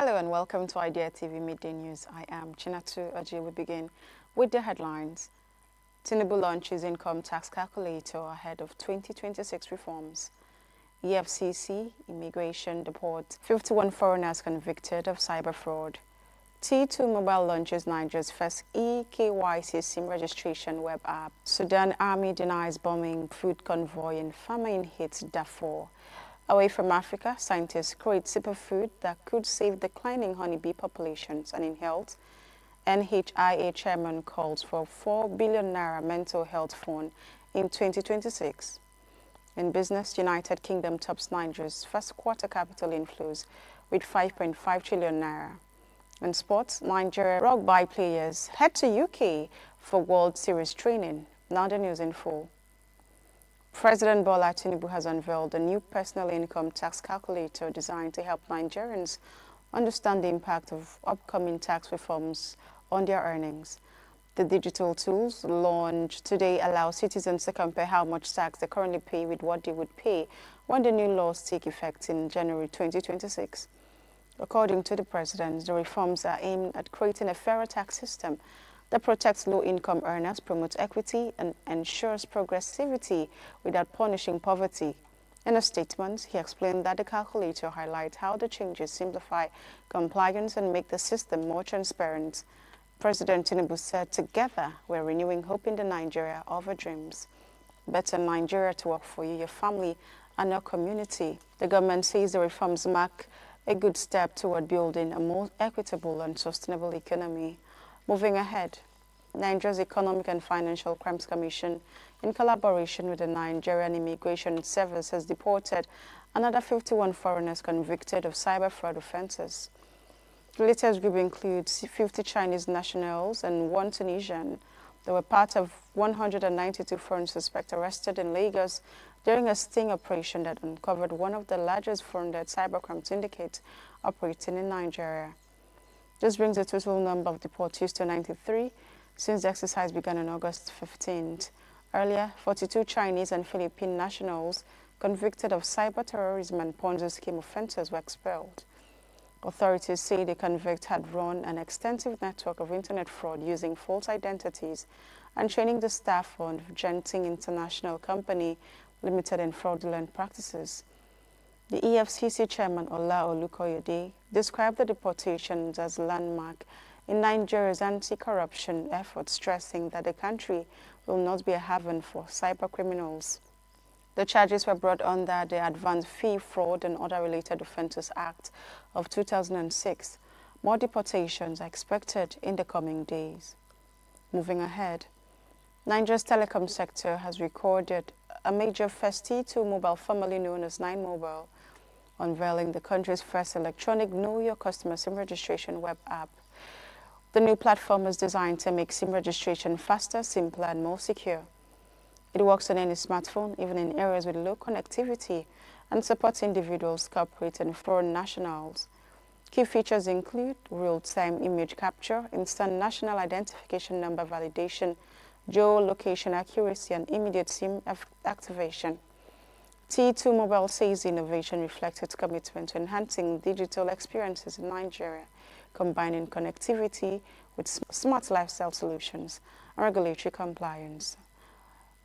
Hello and welcome to Idea TV Midday News. I am Chinatu Oji. We begin with the headlines. TINUBU launches income tax calculator ahead of 2026 reforms. EFCC, immigration deport 51 foreigners convicted of cyber fraud. T2 Mobile launches Nigeria's first EKYC SIM registration web app. Sudan Army denies bombing food convoy in FAMINE-HIT DARFUR. Away from Africa, scientists create superfood that could save declining honeybee populations. And in health, NHIA chairman calls for 4 billion naira mental health fund in 2026. In business, United Kingdom tops Nigeria's first quarter capital inflows with 5.5 trillion naira. In sports, Nigeria RUGBY players head to UK for World Series training. Now the news in full. President Bola Tinubu has unveiled a new personal income tax calculator designed to help Nigerians understand the impact of upcoming tax reforms on their earnings. The digital tools launched today allow citizens to compare how much tax they currently pay with what they would pay when the new laws take effect in January 2026. According to the president, the reforms are aimed at creating a fairer tax system that protects low-income earners, promotes equity, and ensures progressivity without punishing poverty. In a statement, he explained that the calculator highlights how the changes simplify compliance and make the system more transparent. President Tinubu said, "Together, we're renewing hope in the Nigeria of our dreams. Better Nigeria to work for you, your family, and our community." The government says the reforms mark a good step toward building a more equitable and sustainable economy. Moving ahead, Nigeria's Economic and Financial Crimes Commission, in collaboration with the Nigerian Immigration Service, has deported another 51 foreigners convicted of cyber fraud offenses. The latest group includes 50 Chinese nationals and 1 Tunisian. They were part of 192 foreign suspects arrested in Lagos during a sting operation that uncovered one of the largest foreign-led cybercrime syndicates operating in Nigeria. This brings the total number of deportees to 93 since the exercise began on August 15th. Earlier, 42 Chinese and Philippine nationals convicted of cyber terrorism and Ponzi scheme offenses were expelled. Authorities say the convicts had run an extensive network of internet fraud using false identities and training the staff of Genting International Company Limited in fraudulent practices. The EFCC chairman, Ola Olukoyede, described the deportations as a landmark in Nigeria's anti-corruption efforts, stressing that the country will not be a haven for cybercriminals. The charges were brought under the Advanced Fee Fraud and Other Related Offences Act of 2006. More deportations are expected in the coming days. Moving ahead, Nigeria's telecom sector has recorded a major first T2 mobile, formerly known as 9 Mobile, unveiling the country's first electronic Know Your Customer SIM registration web app. The new platform is designed to make SIM registration faster, simpler, and more secure. It works on any smartphone, even in areas with low connectivity, and supports individuals, corporate, and foreign nationals. Key features include real-time image capture, instant national identification number validation, geolocation accuracy, and immediate SIM activation. T2 Mobile says the innovation reflects its commitment to enhancing digital experiences in Nigeria, combining connectivity with smart lifestyle solutions and regulatory compliance.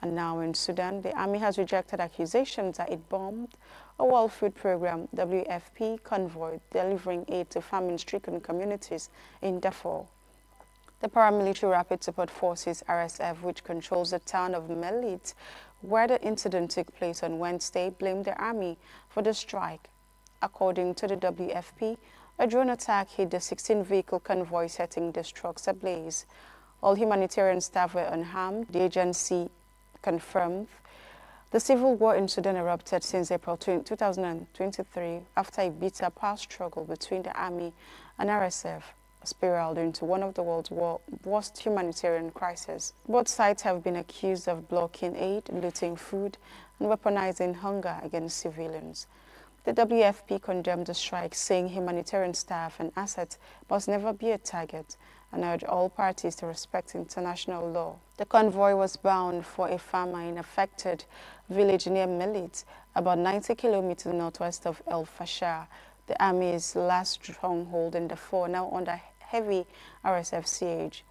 And now in Sudan, the army has rejected accusations that it bombed a World Food Program WFP convoy delivering aid to famine-stricken communities in Darfur. The paramilitary Rapid Support Forces RSF, which controls the town of Melit, where the incident took place on Wednesday, blamed the army for the strike. According to the WFP, a drone attack hit the 16-vehicle convoy, setting the trucks ablaze. All humanitarian staff were unharmed, the agency confirmed. The civil war in Sudan erupted since April 2023 after a bitter power struggle between the army and RSF spiraled into one of the world's worst humanitarian crises. Both sides have been accused of blocking aid, looting food, and weaponizing hunger against civilians. The WFP condemned the strike, saying humanitarian staff and assets must never be a target, and urged all parties to respect international law. The convoy was bound for a famine-affected village near Melit, about 90 kilometers northwest of El Fasher. the army's last stronghold in Darfur, now under heavy RSF siege.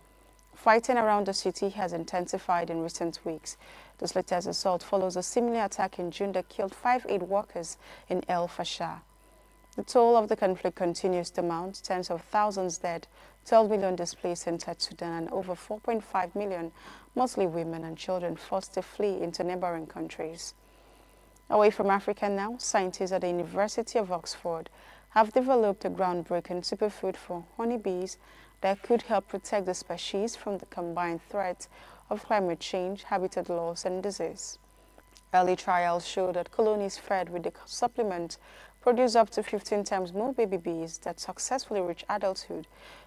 Fighting around the city has intensified in recent weeks. This latest assault follows a similar attack in June that killed 5 aid workers in El Fasher. The toll of the conflict continues to mount, tens of thousands dead, 12 million displaced in Sudan, and over 4.5 million, mostly women and children, forced to flee into neighboring countries. Away from Africa now, scientists at the University of Oxford have developed a groundbreaking superfood for honeybees that could help protect the species from the combined threat of climate change, habitat loss, and disease. Early trials show that colonies fed with the supplement produce up to 15 times more baby bees that successfully reach adulthood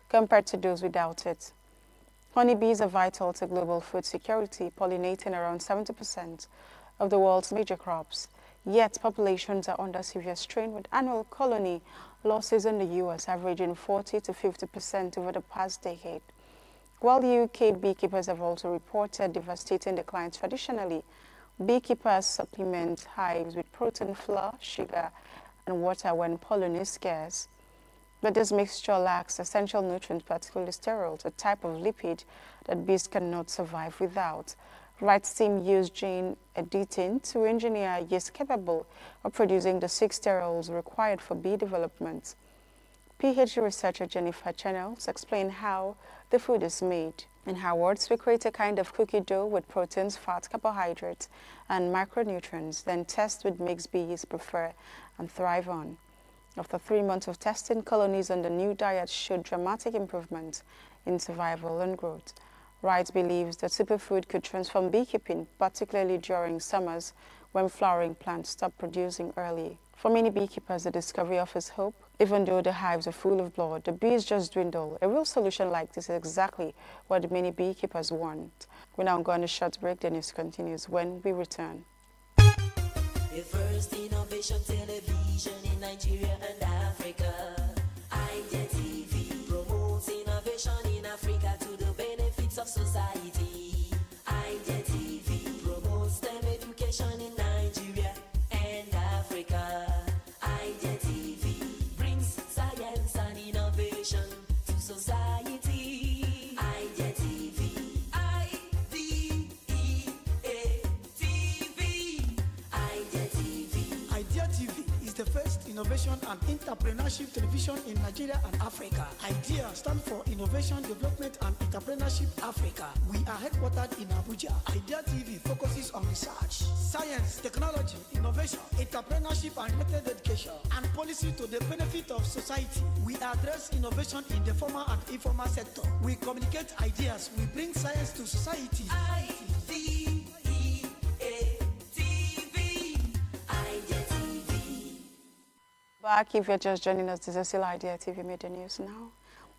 compared to those without it. Honeybees are vital to global food security, pollinating around 70% of the world's major crops. Yet populations are under severe strain, with annual colony losses in the U.S. averaging 40 to 50% over the past decade. While UK beekeepers have also reported devastating declines traditionally, beekeepers supplement hives with protein, flour, sugar, and water when pollen is scarce. But this mixture lacks essential nutrients, particularly sterols, a type of lipid that bees cannot survive without. Rights team used gene editing to engineer yeast capable of producing the 6 sterols required for bee development. PhD researcher Jennifer Channels explained how the food is made. In her words, we create a kind of cookie dough with proteins, fats, carbohydrates, and micronutrients, then test with mix bees prefer and thrive on. After 3 months of testing, colonies on the new diet showed dramatic improvements in survival and growth. Wright believes that superfood could transform beekeeping, particularly during summers when flowering plants stop producing early. For many beekeepers, the discovery offers hope. Even though the hives are full of blood, the bees just dwindle. A real solution like this is exactly what many beekeepers want. We're now going to short break. The news continues when we return. The first innovation television in Nigeria and Africa. INFLOWS TV promotes innovation in Africa to the benefits of society. INFLOWS TV promotes STEM education in Nigeria and Africa. INFLOWS TV brings science and innovation to society. INFLOWS TV. IDEA TV is the first innovation and entrepreneurship television in Nigeria and Africa. IDEA stands for Innovation, Development and Entrepreneurship Africa. We are headquartered in Abuja. IDEA TV focuses on research, science, technology, innovation, entrepreneurship and related education, and policy to the benefit of society. We address innovation in the formal and informal sector. We communicate ideas. We bring science to society. Back if you're just joining us, this is still IDEA TV Media News now.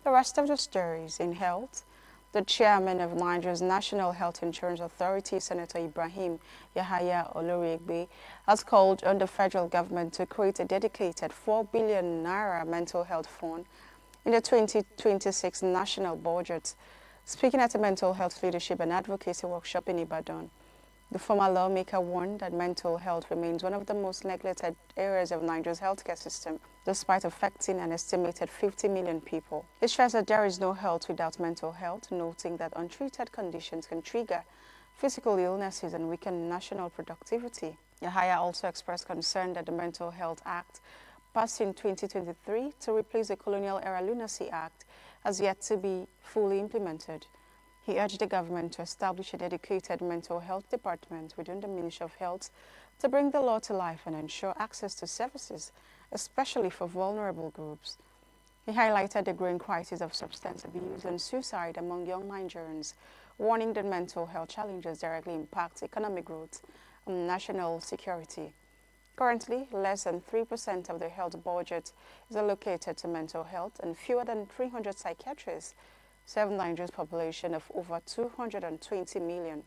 The rest of the stories in health. The chairman of Nigeria's National Health Insurance Authority, Senator Ibrahim Yahaya Oloriegbe, has called on the federal government to create a dedicated 4 billion naira mental health fund in the 2026 national budget. Speaking at a mental health leadership and advocacy workshop in Ibadan, the former lawmaker warned that mental health remains one of the most neglected areas of Nigeria's healthcare system, despite affecting an estimated 50 million people. He stressed that there is no health without mental health, noting that untreated conditions can trigger physical illnesses and weaken national productivity. Yahaya also expressed concern that the Mental Health Act, passed in 2023 to replace the Colonial-Era Lunacy Act, has yet to be fully implemented. He urged the government to establish a dedicated mental health department within the Ministry of Health to bring the law to life and ensure access to services, especially for vulnerable groups. He highlighted the growing crisis of substance abuse and suicide among young Nigerians, warning that mental health challenges directly impact economic growth and national security. Currently, less than 3% of the health budget is allocated to mental health, and fewer than 300 psychiatrists serve Nigeria's population of over 220 million.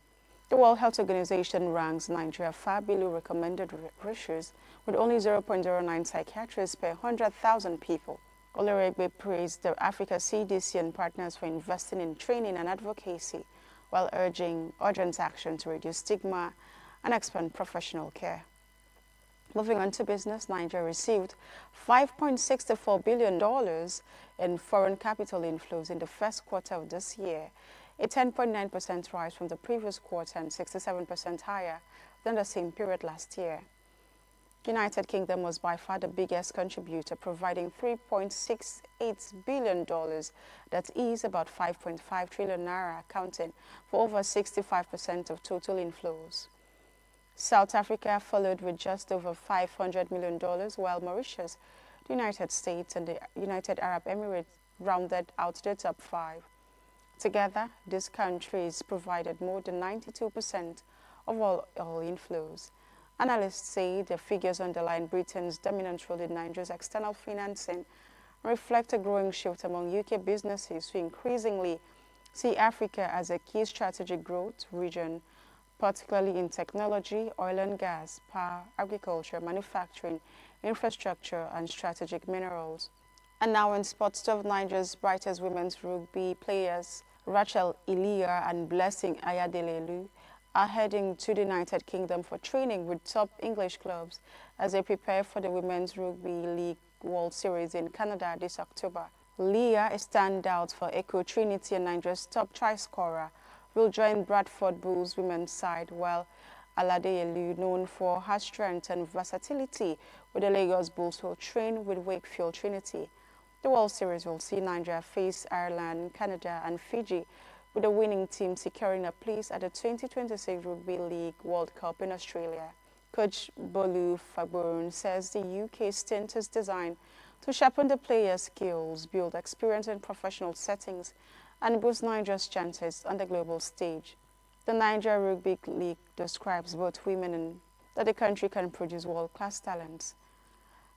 The World Health Organization ranks Nigeria far below recommended ratios, with only 0.09 psychiatrists per 100,000 people. Oloriegbe praised the Africa CDC and partners for investing in training and advocacy, while urging urgent action to reduce stigma and expand professional care. Moving on to business, Nigeria received $5.64 billion in foreign capital inflows in the first quarter of this year, a 10.9% rise from the previous quarter and 67% higher than the same period last year. United Kingdom was by far the biggest contributor, providing $3.68 billion, that is about 5.5 trillion naira, accounting for over 65% of total inflows. South Africa followed with just over $500 million, while Mauritius, the United States, and the United Arab Emirates rounded out the top five. Together, these countries provided more than 92% of all inflows. Analysts say the figures underline Britain's dominant role in Nigeria's external financing and reflect a growing shift among UK businesses who increasingly see Africa as a key strategic growth region, particularly in technology, oil and gas, power, agriculture, manufacturing, infrastructure, and strategic minerals. And now in sports, two of Nigeria's brightest women's rugby players, Rachel Ilia and Blessing Ayadelelu, are heading to the United Kingdom for training with top English clubs as they prepare for the Women's Rugby League World Series in Canada this October. Leah, a standout for Echo Trinity and Nigeria's top try scorer, will join Bradford Bulls women's side, while Aladeyelu, known for her strength and versatility with the Lagos Bulls, will train with Wakefield Trinity. The World Series will see Nigeria face Ireland, Canada, and Fiji, with the winning team securing a place at the 2026 Rugby League World Cup in Australia. Coach Bolu Fagbon says the UK stint is designed to sharpen the players' skills, build experience in professional settings, and boost Nigeria's chances on the global stage. The Nigeria Rugby League describes both women and that the country can produce world-class talents.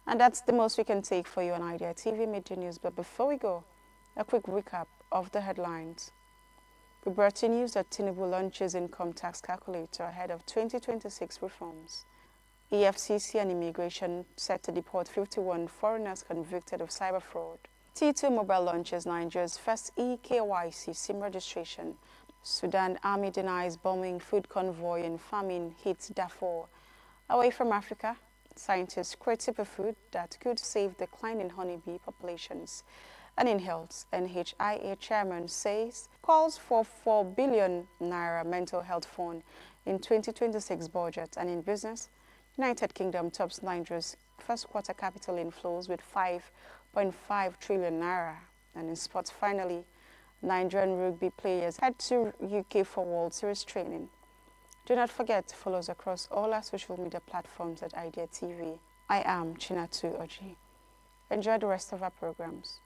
And that's the most we can take for you on Idea TV Midday News. But before we go, a quick recap of the headlines. We brought you news that TINUBU launches income tax calculator ahead of 2026 reforms. EFCC and immigration set to deport 51 foreigners convicted of cyber fraud. T2 Mobile launches Nigeria's first EKYC SIM registration. Sudan Army denies bombing food convoy in famine-hit DARFUR. Away from Africa, scientists create superfood that could save declining honeybee populations. And in health, NHIA chairman says calls for 4 billion naira mental health fund in 2026 budget. And in business, United Kingdom tops Nigeria's first quarter capital inflows with 5.5 trillion naira. And in sports, finally, Nigerian rugby players head to UK for World Series training. Do not forget to follow us across all our social media platforms at Idea TV. I am Chinatu Oji. Enjoy the rest of our programs.